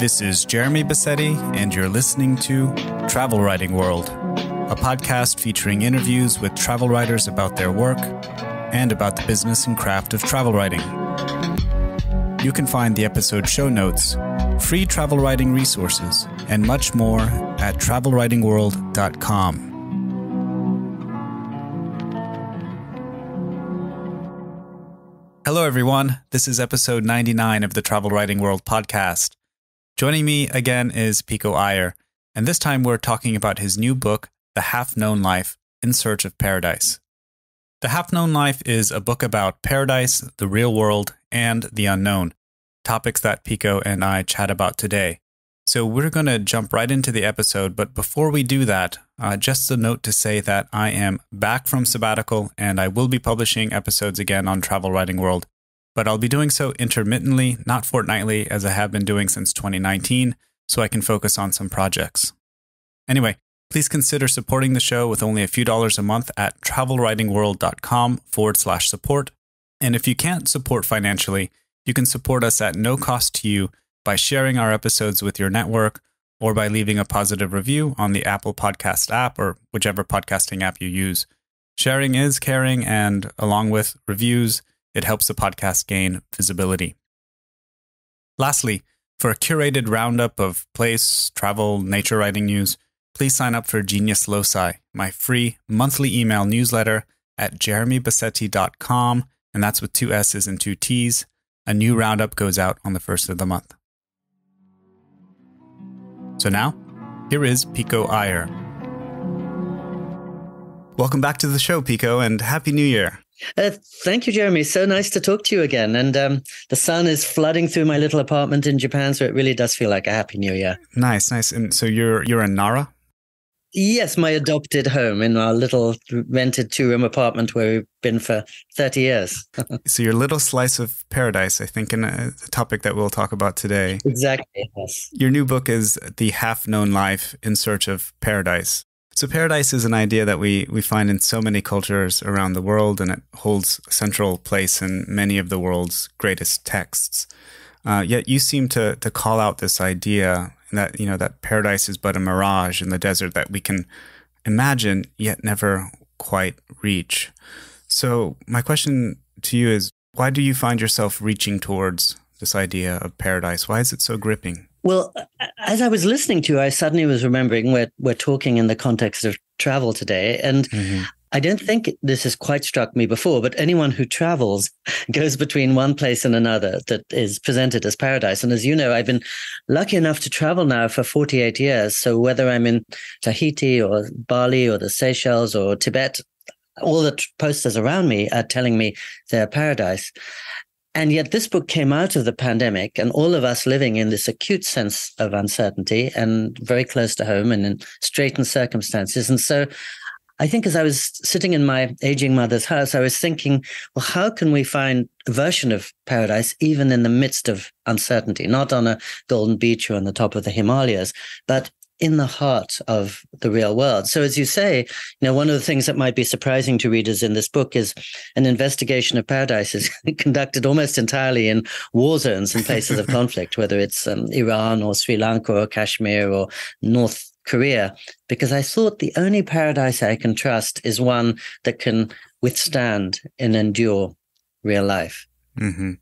This is Jeremy Bassetti, and you're listening to Travel Writing World, a podcast featuring interviews with travel writers about their work and about the business and craft of travel writing. You can find the episode show notes, free travel writing resources, and much more at travelwritingworld.com. Hello, everyone. This is episode 99 of the Travel Writing World podcast. Joining me again is Pico Iyer, and this time we're talking about his new book, The Half-Known Life: In Search of Paradise. The Half-Known Life is a book about paradise, the real world, and the unknown, topics that Pico and I chat about today. So we're going to jump right into the episode, but before we do that, just a note to say that I am back from sabbatical and I will be publishing episodes again on Travel Writing World, but I'll be doing so intermittently, not fortnightly, as I have been doing since 2019, so I can focus on some projects. Anyway, please consider supporting the show with only a few dollars a month at travelwritingworld.com/support. And if you can't support financially, you can support us at no cost to you by sharing our episodes with your network or by leaving a positive review on the Apple Podcast app or whichever podcasting app you use. Sharing is caring, and along with reviews, it helps the podcast gain visibility. Lastly, for a curated roundup of place, travel, nature writing news, please sign up for Genius Loci, my free monthly email newsletter at jeremybassetti.com, and that's with 2 S's and 2 T's. A new roundup goes out on the first of the month. So now, here is Pico Iyer. Welcome back to the show, Pico, and Happy New Year. Thank you, Jeremy. So nice to talk to you again. And the sun is flooding through my little apartment in Japan, so it really does feel like a Happy New Year. Nice. And so you're in Nara? Yes, my adopted home in our little rented 2-room apartment where we've been for 30 years. So your little slice of paradise, I think, in a topic that we'll talk about today. Exactly, yes. Your new book is The Half-Known Life: In Search of Paradise. So paradise is an idea that we find in so many cultures around the world, and it holds a central place in many of the world's greatest texts. Yet you seem to call out this idea that, that paradise is but a mirage in the desert that we can imagine, yet never quite reach. So my question to you is, why do you find yourself reaching towards this idea of paradise? Why is it so gripping? Well, as I was listening to you, I suddenly was remembering we're talking in the context of travel today. And I don't think this has quite struck me before, but anyone who travels goes between one place and another that is presented as paradise. And as you know, I've been lucky enough to travel now for 48 years. So whether I'm in Tahiti or Bali or the Seychelles or Tibet, all the posters around me are telling me they're paradise. And yet this book came out of the pandemic, and all of us living in this acute sense of uncertainty and very close to home and in straitened circumstances. And so I think as I was sitting in my aging mother's house, I was thinking, well, how can we find a version of paradise even in the midst of uncertainty, not on a golden beach or on the top of the Himalayas, but in the heart of the real world. So as you say, one of the things that might be surprising to readers in this book is an investigation of paradise is conducted almost entirely in war zones and places of conflict, whether it's Iran or Sri Lanka or Kashmir or North Korea, because I thought the only paradise I can trust is one that can withstand and endure real life. Mm-hmm.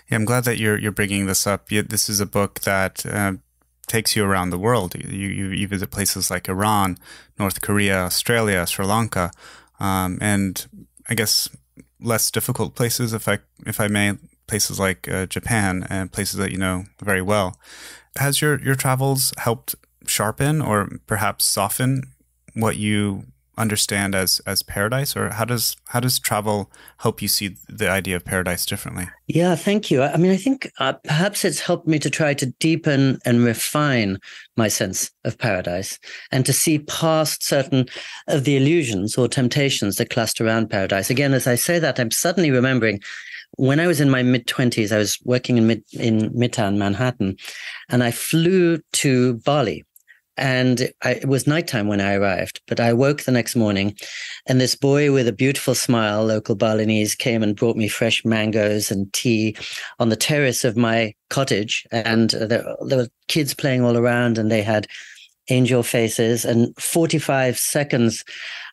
Yeah, I'm glad that you're bringing this up. This is a book that takes you around the world. You visit places like Iran, North Korea, Australia, Sri Lanka, and I guess less difficult places, if I may, places like Japan and places that you know very well. Has your travels helped sharpen or perhaps soften what you understand as paradise, or how does travel help you see the idea of paradise differently? Yeah, thank you. I mean, I think perhaps it's helped me to try to deepen and refine my sense of paradise and to see past certain of the illusions or temptations that cluster around paradise. Again, as I say that, I'm suddenly remembering when I was in my mid-20s, I was working in Midtown Manhattan, and I flew to Bali. And it was nighttime when I arrived, but I woke the next morning and this boy with a beautiful smile, local Balinese, came and brought me fresh mangoes and tea on the terrace of my cottage. And there were kids playing all around and they had angel faces. And 45 seconds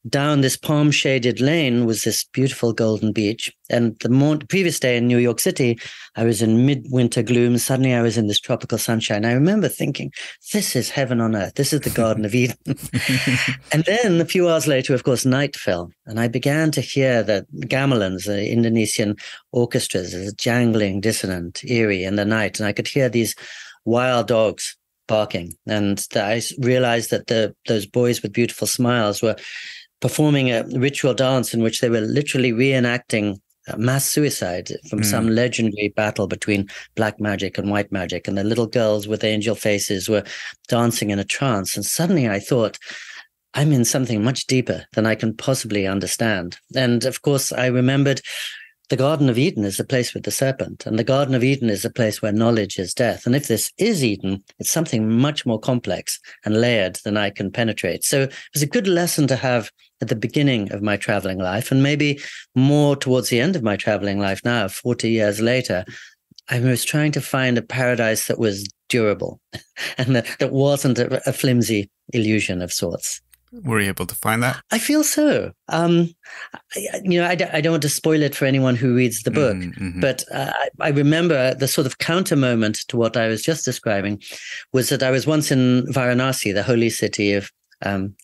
down this palm shaded lane was this beautiful golden beach. And the previous day in New York City, I was in midwinter gloom. Suddenly I was in this tropical sunshine. I remember thinking, this is heaven on earth. This is the Garden of Eden. And then a few hours later, of course, night fell. And I began to hear the gamelans, the Indonesian orchestras, jangling, dissonant, eerie in the night. And I could hear these wild dogs barking. And I realized that those boys with beautiful smiles were performing a ritual dance in which they were literally reenacting mass suicide from some legendary battle between black magic and white magic. And the little girls with angel faces were dancing in a trance. And suddenly I thought, I'm in something much deeper than I can possibly understand. And of course, I remembered the Garden of Eden is the place with the serpent, and the Garden of Eden is the place where knowledge is death. And if this is Eden, it's something much more complex and layered than I can penetrate. So it was a good lesson to have at the beginning of my traveling life, and maybe more towards the end of my traveling life now, 40 years later. I was trying to find a paradise that was durable and that wasn't a flimsy illusion of sorts. Were you able to find that? I feel so. I don't want to spoil it for anyone who reads the book, but I remember the sort of counter moment to what I was just describing was that I was once in Varanasi, the holy city of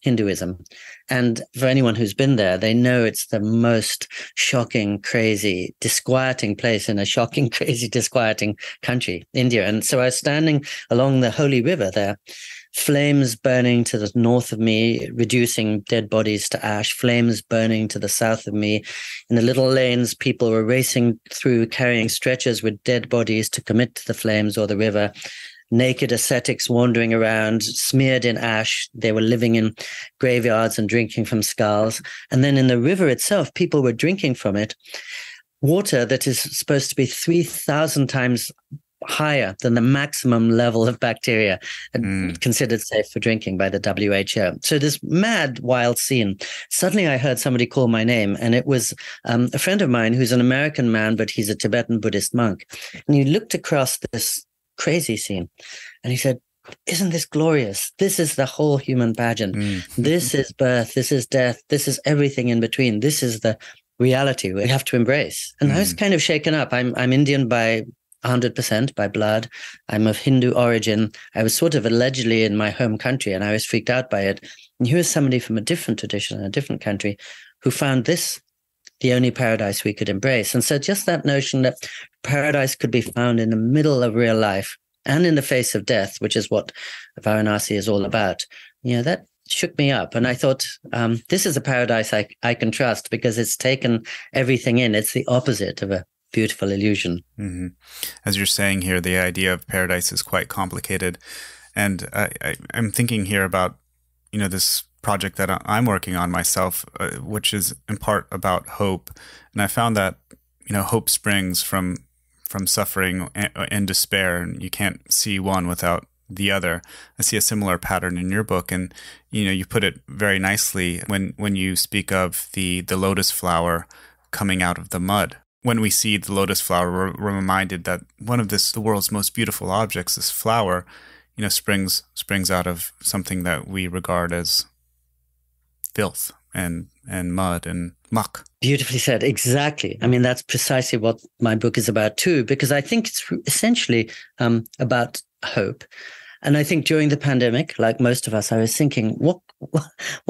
Hinduism. And for anyone who's been there, they know it's the most shocking, crazy, disquieting place in a shocking, crazy, disquieting country, India. And so I was standing along the holy river there, flames burning to the north of me, reducing dead bodies to ash, flames burning to the south of me. In the little lanes, people were racing through, carrying stretchers with dead bodies to commit to the flames or the river. Naked ascetics wandering around, smeared in ash. They were living in graveyards and drinking from skulls. And then in the river itself, people were drinking from it water that is supposed to be 3,000 times higher than the maximum level of bacteria considered safe for drinking by the WHO. So this mad, wild scene. Suddenly I heard somebody call my name, and it was a friend of mine who's an American man, but he's a Tibetan Buddhist monk. And he looked across this crazy scene and he said, isn't this glorious? This is the whole human pageant. This is birth. This is death. This is everything in between. This is the reality we have to embrace. And I was kind of shaken up. I'm Indian by 100% by blood. I'm of Hindu origin. I was sort of allegedly in my home country and I was freaked out by it. And here is somebody from a different tradition, a different country, who found this the only paradise we could embrace. And so just that notion that paradise could be found in the middle of real life and in the face of death, which is what Varanasi is all about, that shook me up. And I thought, this is a paradise I can trust because it's taken everything in. It's the opposite of a beautiful illusion. As you're saying here, the idea of paradise is quite complicated. And I'm thinking here about, this project that I'm working on myself, which is in part about hope. And I found that, hope springs from suffering and despair, and you can't see one without the other. I see a similar pattern in your book, and you put it very nicely when you speak of the lotus flower coming out of the mud. When we see the lotus flower, we're reminded that one of the world's most beautiful objects, this flower, springs out of something that we regard as filth and mud and muck. Beautifully said. Exactly. I mean, that's precisely what my book is about too, because I think it's essentially about hope. And I think during the pandemic, like most of us, I was thinking, what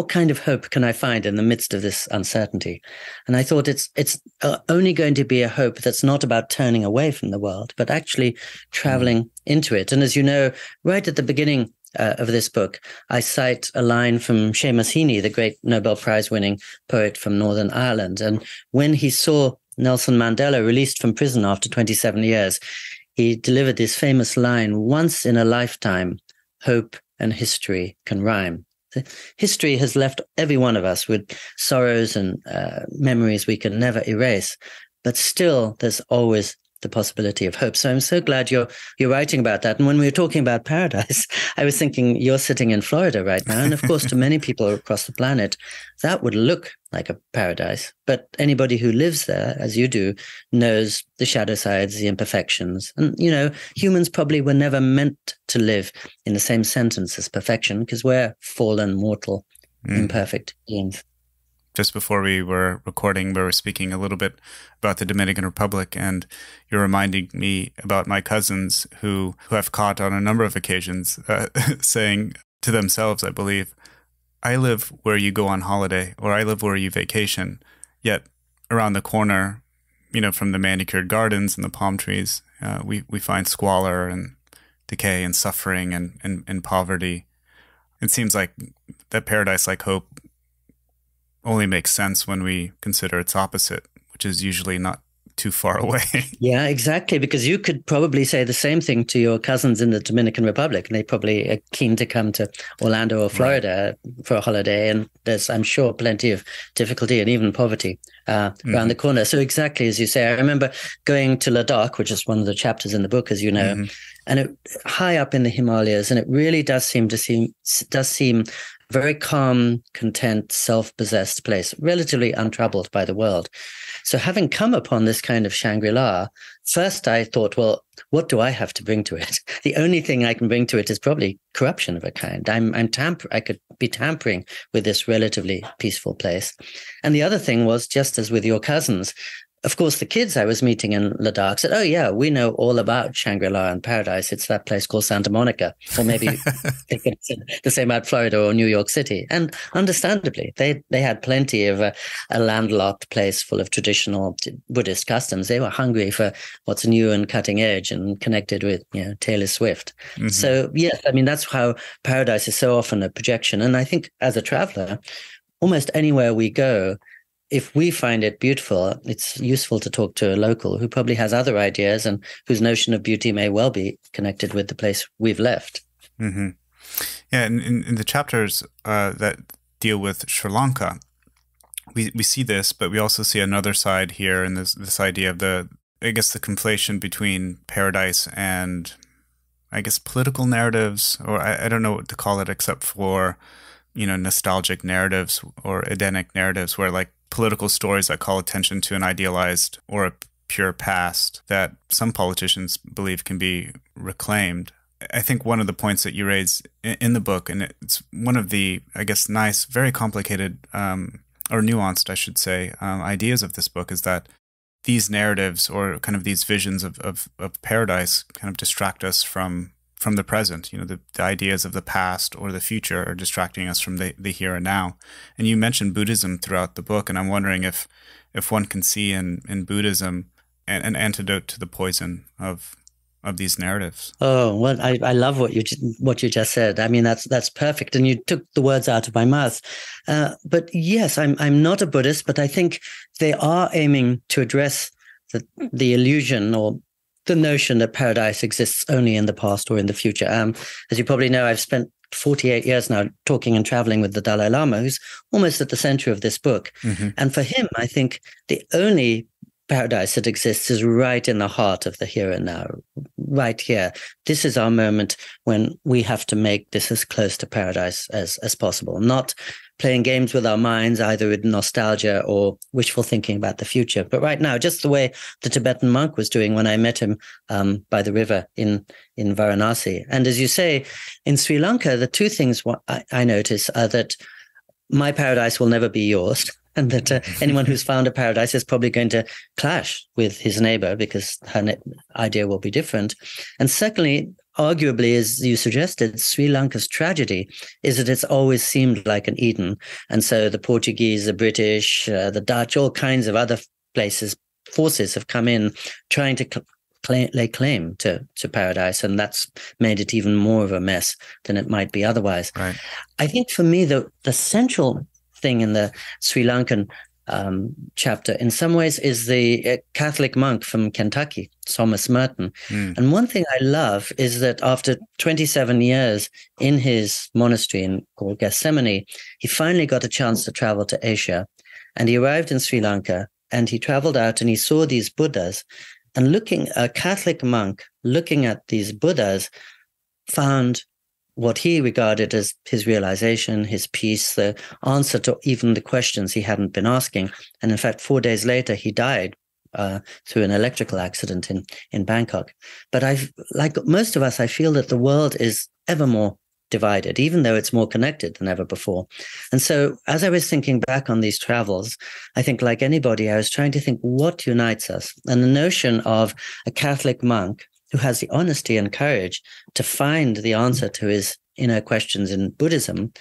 kind of hope can I find in the midst of this uncertainty? And I thought it's only going to be a hope that's not about turning away from the world, but actually traveling into it. And as you know, right at the beginning of this book, I cite a line from Seamus Heaney, the great Nobel Prize-winning poet from Northern Ireland. And when he saw Nelson Mandela released from prison after 27 years, he delivered this famous line, once in a lifetime, hope and history can rhyme. History has left every one of us with sorrows and memories we can never erase, but still there's always the possibility of hope. So I'm so glad you're writing about that. And when we were talking about paradise, I was thinking you're sitting in Florida right now. And of course, to many people across the planet, that would look like a paradise. But anybody who lives there, as you do, knows the shadow sides, the imperfections. And, humans probably were never meant to live in the same sentence as perfection because we're fallen, mortal, imperfect beings. Just before we were recording, we were speaking a little bit about the Dominican Republic, and you're reminding me about my cousins who I've caught on a number of occasions saying to themselves, I believe, I live where you go on holiday, or I live where you vacation, yet around the corner, from the manicured gardens and the palm trees, we find squalor and decay and suffering and poverty. It seems like that paradise-like hope only makes sense when we consider its opposite, which is usually not too far away. Yeah, exactly. Because you could probably say the same thing to your cousins in the Dominican Republic, and they probably are keen to come to Orlando or Florida for a holiday. And there's, I'm sure, plenty of difficulty and even poverty around the corner. So exactly as you say, I remember going to Ladakh, which is one of the chapters in the book, as you know, and it high up in the Himalayas, and it really does seem a very calm, content, self-possessed place, relatively untroubled by the world. So having come upon this kind of Shangri-La, first I thought, well, what do I have to bring to it? The only thing I can bring to it is probably corruption of a kind. I could be tampering with this relatively peaceful place. And the other thing was, just as with your cousins, of course, the kids I was meeting in Ladakh said, oh, yeah, we know all about Shangri-La and paradise. It's that place called Santa Monica. Or maybe they could say the same about Florida or New York City. And understandably, they had plenty of a landlocked place full of traditional Buddhist customs. They were hungry for what's new and cutting edge and connected with Taylor Swift. So, yes, I mean, that's how paradise is so often a projection. And I think as a traveler, almost anywhere we go, if we find it beautiful, it's useful to talk to a local who probably has other ideas and whose notion of beauty may well be connected with the place we've left. Yeah, and in the chapters that deal with Sri Lanka, we see this, but we also see another side here in this idea of the conflation between paradise and, political narratives, or I don't know what to call it except for, nostalgic narratives or Edenic narratives where political stories that call attention to an idealized or a pure past that some politicians believe can be reclaimed. I think one of the points that you raise in the book, and it's one of the, nice, very complicated, or nuanced, I should say, ideas of this book is that these narratives or kind of these visions of paradise kind of distract us from the present. The ideas of the past or the future are distracting us from the here and now. And you mentioned Buddhism throughout the book, and I'm wondering if one can see in Buddhism an antidote to the poison of these narratives. Oh, well, I love what you just said. I mean, that's perfect, and you took the words out of my mouth. But yes, I'm not a Buddhist, but I think they are aiming to address the illusion or the notion that paradise exists only in the past or in the future. As you probably know, I've spent 48 years now talking and traveling with the Dalai Lama, who's almost at the center of this book. And for him, I think the only paradise that exists is right in the heart of the here and now, right here. This is our moment when we have to make this as close to paradise as possible, not playing games with our minds, either with nostalgia or wishful thinking about the future. But right now, just the way the Tibetan monk was doing when I met him by the river in Varanasi. And as you say, in Sri Lanka, the two things I notice are that my paradise will never be yours, and that anyone who's found a paradise is probably going to clash with his neighbor because her idea will be different. And secondly, arguably, as you suggested, Sri Lanka's tragedy is that it's always seemed like an Eden. And so the Portuguese, the British, the Dutch, all kinds of other forces have come in trying to lay claim to paradise. And that's made it even more of a mess than it might be otherwise. Right. I think for me, the central thing in the Sri Lankan chapter in some ways is the Catholic monk from Kentucky, Thomas Merton. And one thing I love is that after 27 years in his monastery called Gethsemane, he finally got a chance to travel to Asia. And he arrived in Sri Lanka and he traveled out and he saw these Buddhas. And a Catholic monk looking at these Buddhas found what he regarded as his realization, his peace, the answer to even the questions he hadn't been asking. And in fact, 4 days later, he died through an electrical accident in Bangkok. But like most of us, I feel that the world is ever more divided, even though it's more connected than ever before. And so as I was thinking back on these travels, I think like anybody, I was trying to think what unites us. And the notion of a Catholic monk who has the honesty and courage to find the answer to his inner questions in Buddhism,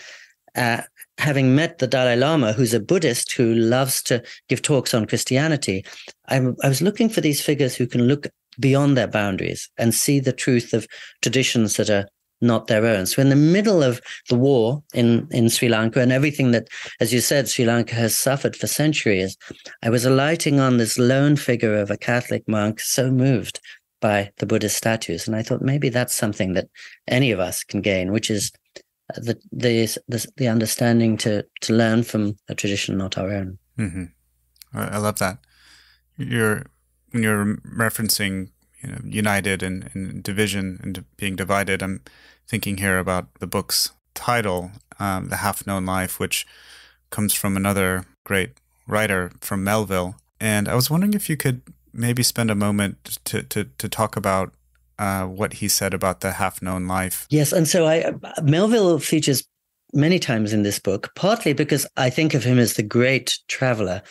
having met the Dalai Lama, who's a Buddhist who loves to give talks on Christianity, I was looking for these figures who can look beyond their boundaries and see the truth of traditions that are not their own. So in the middle of the war in Sri Lanka and everything that, as you said, Sri Lanka has suffered for centuries, I was alighting on this lone figure of a Catholic monk so moved by the Buddhist statues. And I thought maybe that's something that any of us can gain, which is the understanding to learn from a tradition not our own. Mm-hmm. I love that. When you're referencing united and division and being divided, I'm thinking here about the book's title, The Half-Known Life, which comes from another great writer from Melville. And I was wondering if you could maybe spend a moment to talk about what he said about the half-known life. Yes, and so Melville features many times in this book, partly because I think of him as the great traveler.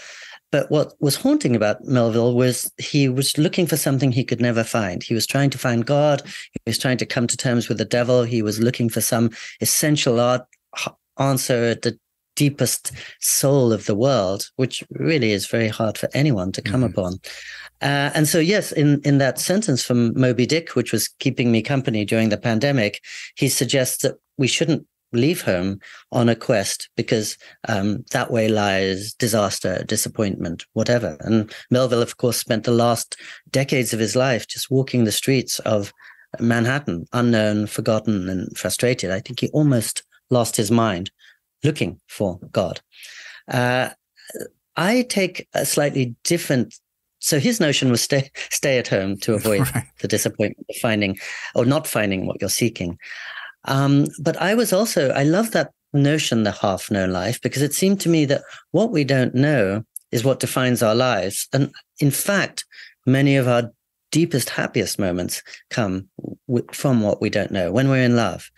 But what was haunting about Melville was he was looking for something he could never find. He was trying to find God. He was trying to come to terms with the devil. He was looking for some essential answer at the deepest soul of the world, which really is very hard for anyone to come upon. And so, yes, in that sentence from Moby Dick, which was keeping me company during the pandemic, he suggests that we shouldn't leave home on a quest because that way lies disaster, disappointment, whatever. And Melville, of course, spent the last decades of his life just walking the streets of Manhattan, unknown, forgotten, and frustrated. I think he almost lost his mind looking for God. I take a slightly different. So his notion was stay at home to avoid the disappointment of finding or not finding what you're seeking. But I love that notion, the half-known life, because it seemed to me that what we don't know is what defines our lives. And in fact, many of our deepest, happiest moments come from what we don't know, when we're in love,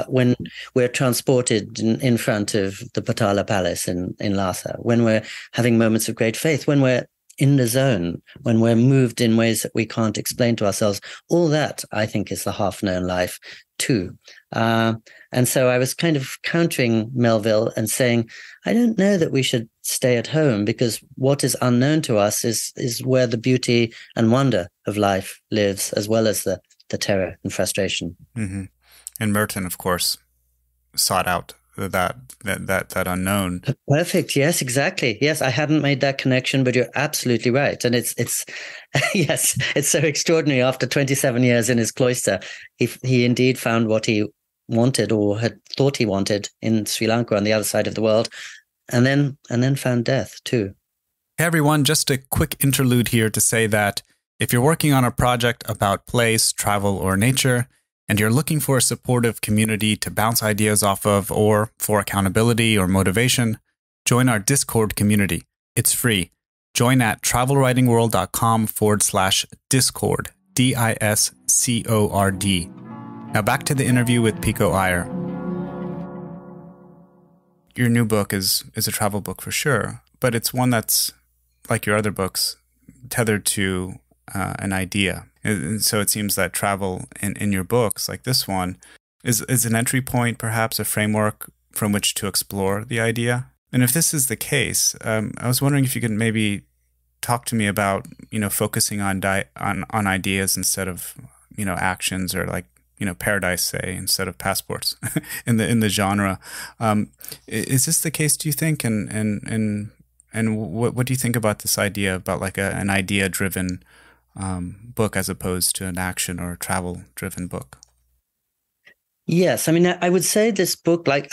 when we're transported in front of the Potala Palace in Lhasa, when we're having moments of great faith, when we're in the zone, when we're moved in ways that we can't explain to ourselves. All that, I think, is the half-known life too. And so I was kind of countering Melville and saying, I don't know that we should stay at home, because what is unknown to us is where the beauty and wonder of life lives, as well as the terror and frustration. Mm-hmm. And Merton, of course, sought out that unknown. Perfect. Yes, exactly. Yes, I hadn't made that connection, but you're absolutely right. And it's yes, it's so extraordinary. After 27 years in his cloister, he indeed found what he wanted or had thought he wanted in Sri Lanka on the other side of the world, and then found death too. Hey everyone, just a quick interlude here to say that if you're working on a project about place, travel, or nature, and you're looking for a supportive community to bounce ideas off of or for accountability or motivation, join our Discord community. It's free. Join at travelwritingworld.com/Discord, DISCORD. Now back to the interview with Pico Iyer. Your new book is a travel book for sure, but it's one that's, like your other books, tethered to an idea. And so it seems that travel in your books, like this one, is an entry point, perhaps a framework from which to explore the idea. And if this is the case, I was wondering if you could maybe talk to me about, focusing on ideas instead of, actions, or like, Paradise, say, instead of passports in the genre. Is this the case, do you think? And what do you think about this idea about like an idea-driven book as opposed to an action or travel-driven book? Yes, I mean, I would say this book, like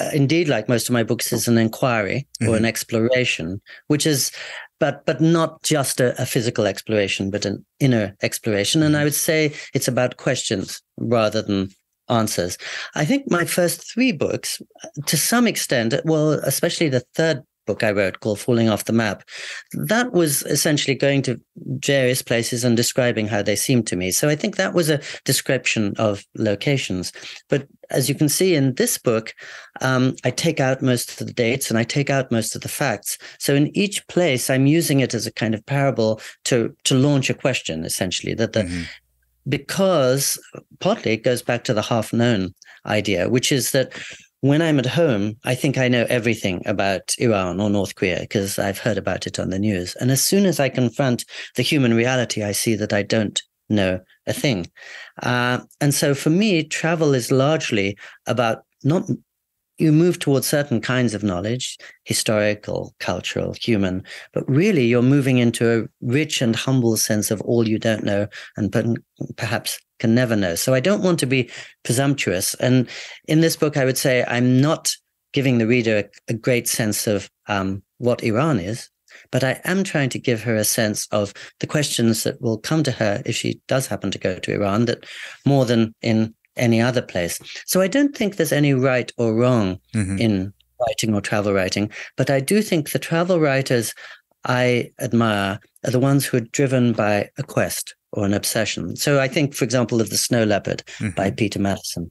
most of my books, is an inquiry or an exploration, which is but not just a physical exploration, but an inner exploration. And I would say it's about questions rather than answers. I think my first three books, to some extent, well, especially the third book I wrote called Falling Off the Map, that was essentially going to various places and describing how they seemed to me. So I think that was a description of locations. But as you can see in this book, I take out most of the dates and I take out most of the facts. So in each place, I'm using it as a kind of parable to launch a question, essentially, that because partly it goes back to the half-known idea, which is that when I'm at home, I think I know everything about Iran or North Korea because I've heard about it on the news. And as soon as I confront the human reality, I see that I don't know a thing. And so for me, travel is largely about not you move towards certain kinds of knowledge, historical, cultural, human, but really you're moving into a rich and humble sense of all you don't know and perhaps can never know. So I don't want to be presumptuous. And in this book, I would say I'm not giving the reader a great sense of what Iran is, but I am trying to give her a sense of the questions that will come to her if she does happen to go to Iran, that more than in any other place. So I don't think there's any right or wrong in writing or travel writing, but I do think the travel writers I admire are the ones who are driven by a quest or an obsession. So I think, for example, of The Snow Leopard by Peter Matheson.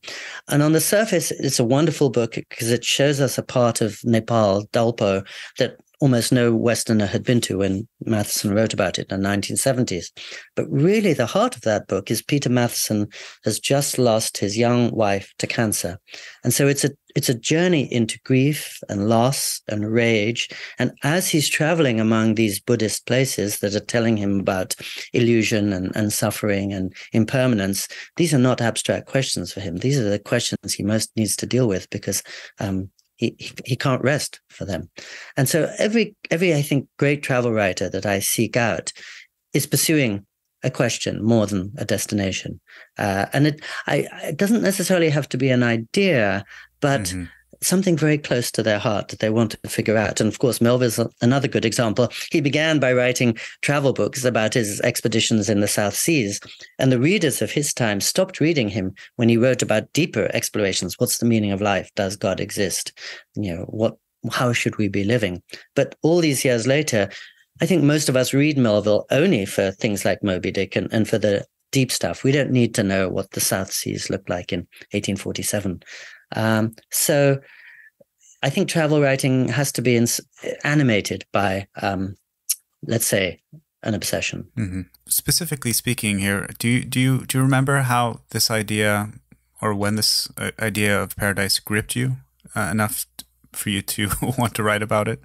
And on the surface, it's a wonderful book because it shows us a part of Nepal, Dalpo, that almost no Westerner had been to when Matheson wrote about it in the 1970s. But really the heart of that book is Peter Matheson has just lost his young wife to cancer. And so it's a journey into grief and loss and rage. And as he's traveling among these Buddhist places that are telling him about illusion and suffering and impermanence, these are not abstract questions for him. These are the questions he most needs to deal with because he can't rest for them. And so every I think great travel writer that I seek out is pursuing a question more than a destination. And it doesn't necessarily have to be an idea, but something very close to their heart that they want to figure out. And of course, Melville's another good example. He began by writing travel books about his expeditions in the South Seas. And the readers of his time stopped reading him when he wrote about deeper explorations. What's the meaning of life? Does God exist? How should we be living? But all these years later, I think most of us read Melville only for things like Moby Dick and for the deep stuff. We don't need to know what the South Seas looked like in 1847. So I think travel writing has to be animated by, let's say, an obsession. Specifically speaking here, do you remember how this idea or when this idea of paradise gripped you enough for you to want to write about it?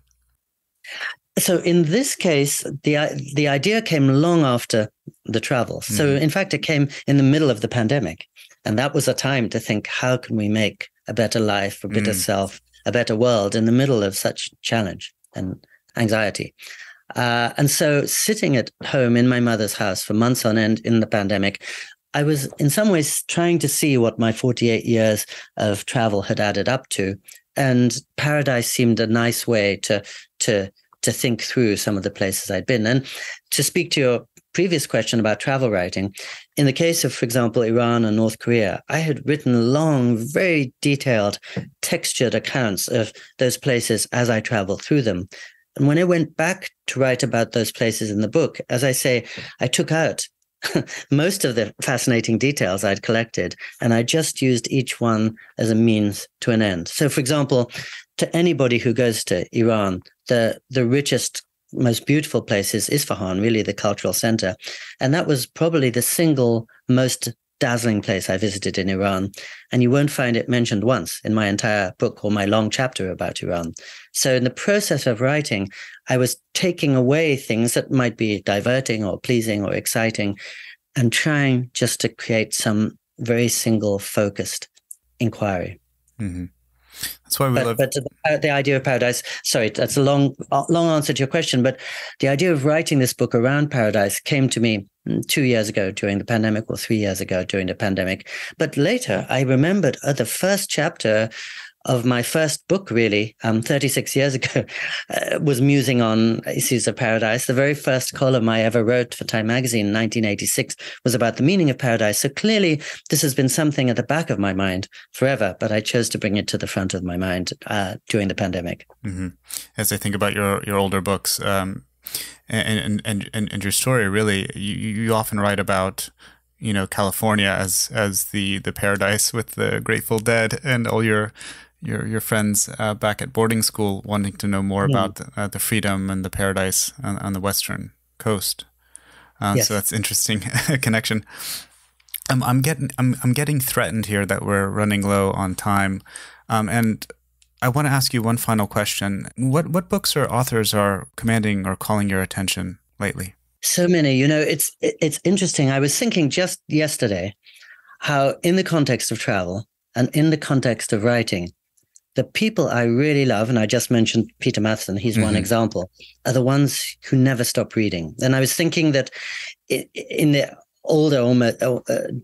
So in this case, the idea came long after the travel. So in fact, it came in the middle of the pandemic. And that was a time to think, how can we make a better life, a better self, a better world in the middle of such challenge and anxiety? And so sitting at home in my mother's house for months on end in the pandemic, I was in some ways trying to see what my 48 years of travel had added up to. And paradise seemed a nice way to think through some of the places I'd been. And to speak to your previous question about travel writing, in the case of, for example, Iran and North Korea, I had written long, very detailed, textured accounts of those places as I traveled through them. And when I went back to write about those places in the book, as I say, I took out most of the fascinating details I'd collected, and I just used each one as a means to an end. So, for example, to anybody who goes to Iran, the richest, most beautiful place is Isfahan, really the cultural center. And that was probably the single most dazzling place I visited in Iran. And you won't find it mentioned once in my entire book or my long chapter about Iran. So in the process of writing, I was taking away things that might be diverting or pleasing or exciting and trying just to create some very single focused inquiry. That's why we love. But the idea of paradise. Sorry, that's a long answer to your question. But the idea of writing this book around paradise came to me 2 years ago during the pandemic, or 3 years ago during the pandemic. But later, I remembered the first chapter of my first book, really, 36 years ago, was musing on issues of paradise. The very first column I ever wrote for Time magazine in 1986 was about the meaning of paradise. So clearly, this has been something at the back of my mind forever, but I chose to bring it to the front of my mind during the pandemic. Mm-hmm. As I think about your older books and your story, really, you often write about California as the paradise with the Grateful Dead and all your friends back at boarding school wanting to know more about the freedom and the paradise on the western coast. Yes. So that's interesting connection. I'm getting threatened here that we're running low on time, and I want to ask you one final question. What books or authors are commanding or calling your attention lately? So many. It's interesting. I was thinking just yesterday how, in the context of travel and in the context of writing, the people I really love, and I just mentioned Peter Matheson, he's one example, are the ones who never stop reading. And I was thinking that in the older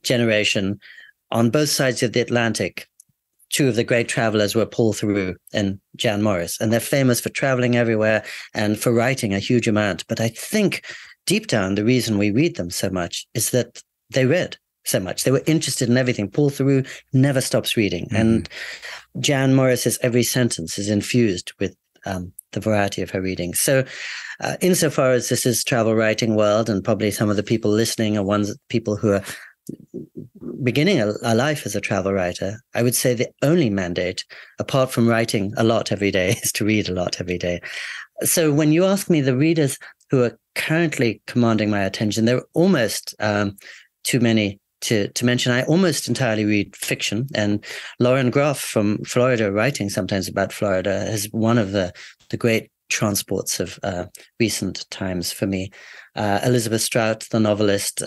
generation, on both sides of the Atlantic, two of the great travelers were Paul Theroux and Jan Morris, and they're famous for traveling everywhere and for writing a huge amount. But I think deep down, the reason we read them so much is that they read so much. They were interested in everything. Paul Theroux never stops reading. And Jan Morris's every sentence is infused with the variety of her reading. So insofar as this is travel writing world, and probably some of the people listening are people who are beginning a life as a travel writer, I would say the only mandate, apart from writing a lot every day, is to read a lot every day. So when you ask me the readers who are currently commanding my attention, there are almost too many to mention. I almost entirely read fiction, and Lauren Groff from Florida, writing sometimes about Florida, is one of the great transports of recent times for me. Elizabeth Strout, the novelist,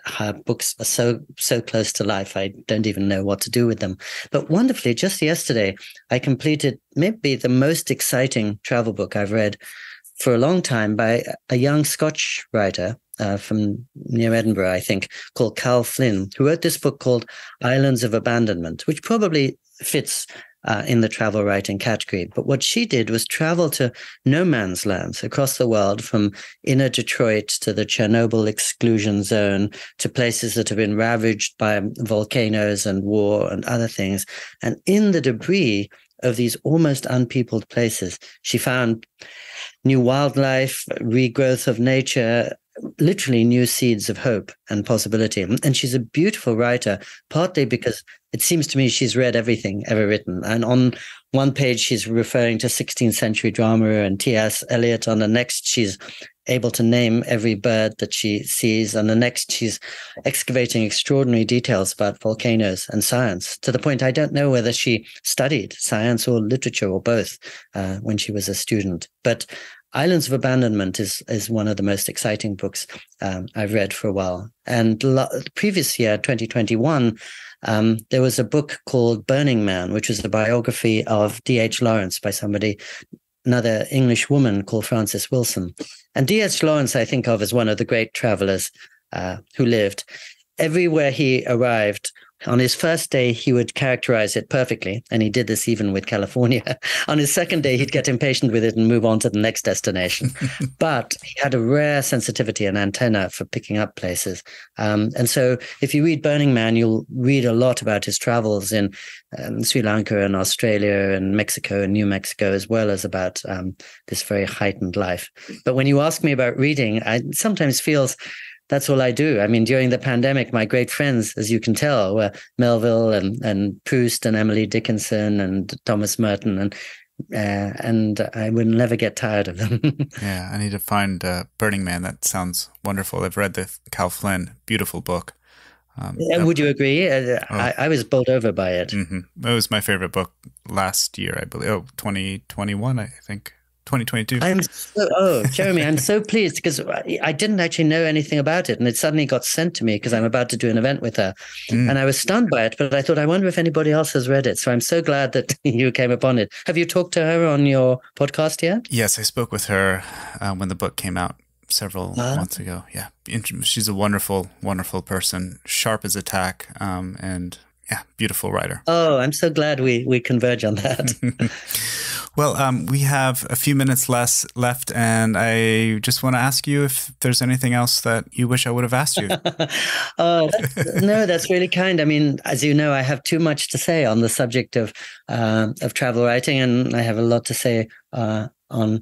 her books are so close to life, I don't even know what to do with them. But wonderfully, just yesterday, I completed maybe the most exciting travel book I've read for a long time by a young Scotch writer from near Edinburgh, I think, called Cal Flynn, who wrote this book called Islands of Abandonment, which probably fits in the travel writing category. But what she did was travel to no man's lands across the world, from inner Detroit to the Chernobyl exclusion zone, to places that have been ravaged by volcanoes and war and other things. And in the debris of these almost unpeopled places, she found new wildlife, regrowth of nature, literally new seeds of hope and possibility. And she's a beautiful writer, partly because it seems to me she's read everything ever written. And on one page, she's referring to 16th century drama and T.S. Eliot. On the next, she's able to name every bird that she sees. And the next, she's excavating extraordinary details about volcanoes and science, to the point I don't know whether she studied science or literature or both when she was a student. But Islands of Abandonment is one of the most exciting books I've read for a while. And the previous year, 2021, there was a book called Burning Man, which was the biography of D.H. Lawrence by another English woman called Frances Wilson. And D.H. Lawrence, I think of as one of the great travelers who lived. Everywhere he arrived, on his first day, he would characterize it perfectly, and he did this even with California. On his second day, he'd get impatient with it and move on to the next destination. But he had a rare sensitivity and antenna for picking up places. And so if you read Burning Man, you'll read a lot about his travels in Sri Lanka and Australia and Mexico and New Mexico, as well as about this very heightened life. But when you ask me about reading, I sometimes feels that's all I do. I mean, during the pandemic, my great friends, as you can tell, were Melville and Proust and Emily Dickinson and Thomas Merton, and I would never get tired of them. Yeah, I need to find Burning Man. That sounds wonderful. I've read the Cal Flynn, beautiful book. Would you agree? I was bowled over by it. Mm-hmm. It was my favorite book last year, I believe. 2021, I think. 2022. Jeremy, I'm so pleased because I didn't actually know anything about it, and it suddenly got sent to me because I'm about to do an event with her. And I was stunned by it, but I thought, I wonder if anybody else has read it. So I'm so glad that you came upon it. Have you talked to her on your podcast yet? Yes, I spoke with her when the book came out several months ago. Yeah, she's a wonderful, wonderful person, sharp as a tack, and Yeah, beautiful writer. Oh, I'm so glad we converge on that. Well, we have a few minutes left, and I just want to ask you if there's anything else that you wish I would have asked you. No, that's really kind. I mean, as you know, I have too much to say on the subject of travel writing, and I have a lot to say on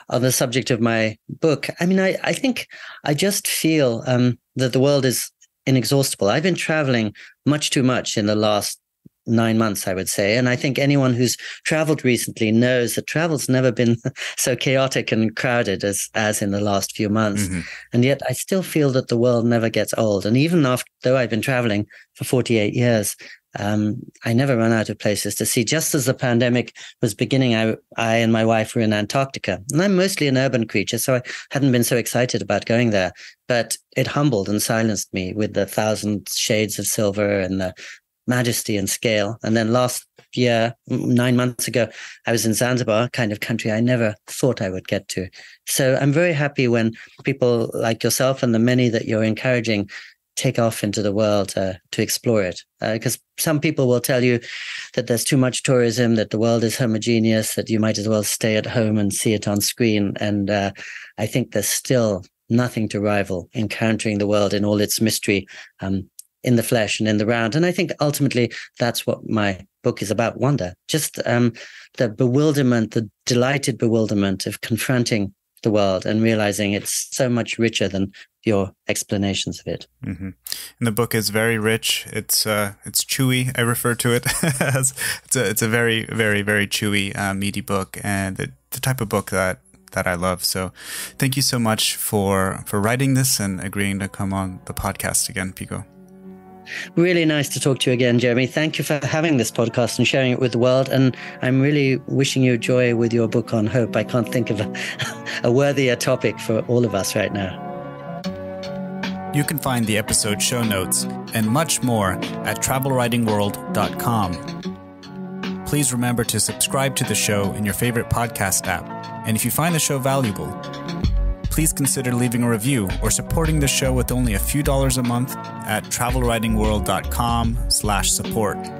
the subject of my book. I mean, I think I just feel that the world is inexhaustible. I've been traveling much too much in the last 9 months, I would say. And I think anyone who's traveled recently knows that travel's never been so chaotic and crowded as in the last few months. Mm-hmm. And yet I still feel that the world never gets old. And even though I've been traveling for 48 years, I never run out of places to see. Just as the pandemic was beginning, I and my wife were in Antarctica. And I'm mostly an urban creature, so I hadn't been so excited about going there. But it humbled and silenced me with the 1,000 shades of silver and the majesty and scale. And then last year, 9 months ago, I was in Zanzibar, kind of country I never thought I would get to. So I'm very happy when people like yourself and the many that you're encouraging take off into the world to explore it. Because some people will tell you that there's too much tourism, that the world is homogeneous, that you might as well stay at home and see it on screen. And I think there's still nothing to rival encountering the world in all its mystery, in the flesh and in the round. And I think ultimately that's what my book is about, wonder. Just the bewilderment, the delighted bewilderment of confronting the world and realizing it's so much richer than your explanations of it. Mm-hmm. And the book is very rich. It's chewy. I refer to it as it's a very, very, very chewy, meaty book, and the type of book that I love. So thank you so much for writing this and agreeing to come on the podcast again, Pico. Really nice to talk to you again, Jeremy. Thank you for having this podcast and sharing it with the world. And I'm really wishing you joy with your book on hope. I can't think of a worthier topic for all of us right now. You can find the episode show notes and much more at travelwritingworld.com. Please remember to subscribe to the show in your favorite podcast app. And if you find the show valuable, please consider leaving a review or supporting the show with only a few dollars a month at travelwritingworld.com/support.